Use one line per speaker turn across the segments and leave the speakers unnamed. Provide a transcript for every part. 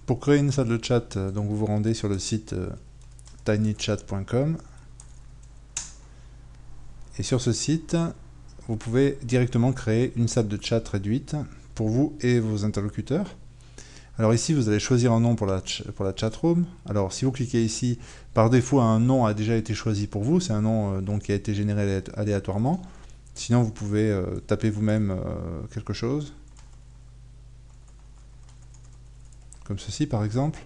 Pour créer une salle de chat, donc vous vous rendez sur le site tinychat.com et sur ce site, vous pouvez directement créer une salle de chat réduite pour vous et vos interlocuteurs. Alors ici, vous allez choisir un nom pour la chatroom. Alors si vous cliquez ici, par défaut, un nom a déjà été choisi pour vous. C'est un nom donc, qui a été généré aléatoirement. Sinon, vous pouvez taper vous-même quelque chose. Comme ceci, par exemple.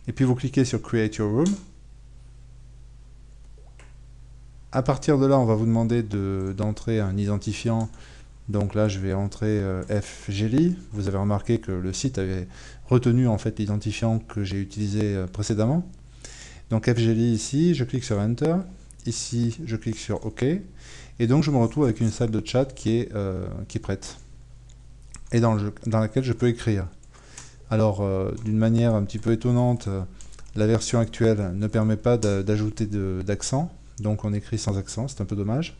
Et puis vous cliquez sur Create Your Room. À partir de là, on va vous demander d'entrer un identifiant. Donc là, je vais entrer FGeli. Vous avez remarqué que le site avait retenu en fait l'identifiant que j'ai utilisé précédemment. Donc FGeli ici, je clique sur Enter. Ici, je clique sur OK. Et donc, je me retrouve avec une salle de chat qui est prête. Et dans laquelle je peux écrire. Alors, d'une manière un petit peu étonnante, la version actuelle ne permet pas d'ajouter d'accent. Donc, on écrit sans accent, c'est un peu dommage.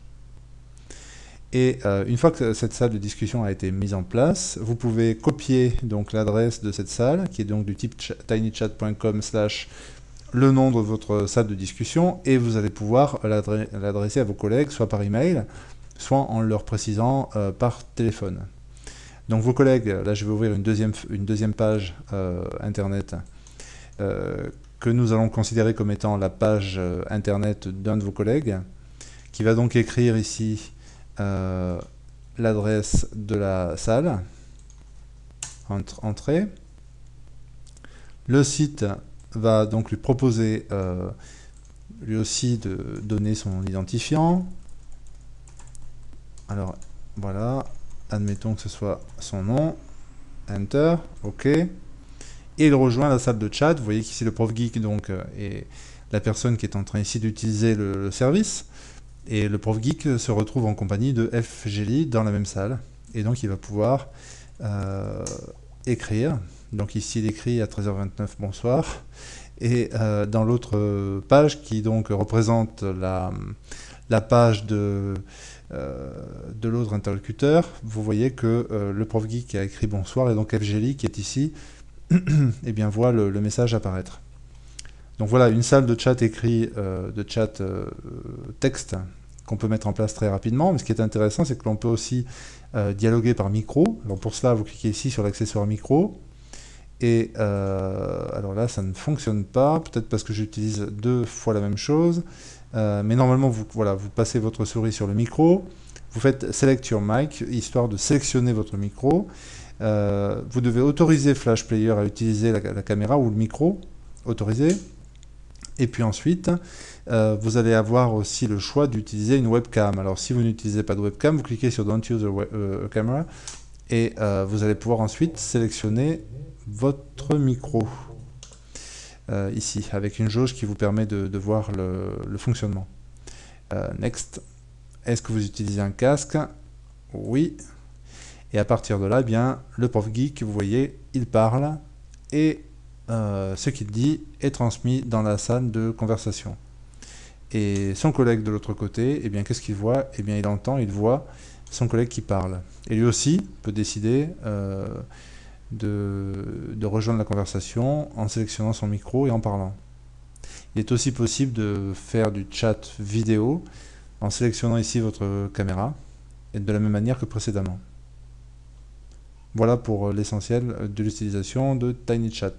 Et une fois que cette salle de discussion a été mise en place, vous pouvez copier donc l'adresse de cette salle, qui est donc du type tinychat.com/ le nom de votre salle de discussion, et vous allez pouvoir l'adresser à vos collègues, soit par email, soit en leur précisant par téléphone. Donc vos collègues, là je vais ouvrir une deuxième page internet que nous allons considérer comme étant la page internet d'un de vos collègues, qui va donc écrire ici l'adresse de la salle, entrée. Le site va donc lui proposer lui aussi de donner son identifiant. Alors voilà, admettons que ce soit son nom, Enter, OK. Et il rejoint la salle de chat. Vous voyez qu'ici le prof geek donc, est la personne qui est en train ici d'utiliser le service. Et le prof geek se retrouve en compagnie de FGeli dans la même salle. Et donc il va pouvoir écrire. Donc ici il écrit à 13h29 bonsoir. Et dans l'autre page qui donc représente la page de l'autre interlocuteur, vous voyez que le prof geek a écrit bonsoir et donc FGeli qui est ici et bien voit le message apparaître. Donc voilà une salle de chat écrit, de chat texte qu'on peut mettre en place très rapidement. Mais ce qui est intéressant, c'est que l'on peut aussi dialoguer par micro. Alors pour cela, vous cliquez ici sur l'accessoire micro. Et alors là, ça ne fonctionne pas, peut-être parce que j'utilise deux fois la même chose. Mais normalement, vous passez votre souris sur le micro, vous faites Select Your Mic, histoire de sélectionner votre micro. Vous devez autoriser Flash Player à utiliser la caméra ou le micro, autoriser. Et puis ensuite, vous allez avoir aussi le choix d'utiliser une webcam. Alors si vous n'utilisez pas de webcam, vous cliquez sur Don't use a camera et vous allez pouvoir ensuite sélectionner votre micro ici, avec une jauge qui vous permet de voir le fonctionnement. Next. Est-ce que vous utilisez un casque? Oui. Et à partir de là, eh bien, le prof geek, vous voyez, il parle et ce qu'il dit est transmis dans la salle de conversation. Et son collègue de l'autre côté, eh bien, qu'est-ce qu'il voit? Eh bien, il voit son collègue qui parle. Et lui aussi peut décider de rejoindre la conversation en sélectionnant son micro et en parlant. Il est aussi possible de faire du chat vidéo en sélectionnant ici votre caméra et de la même manière que précédemment. Voilà pour l'essentiel de l'utilisation de TinyChat.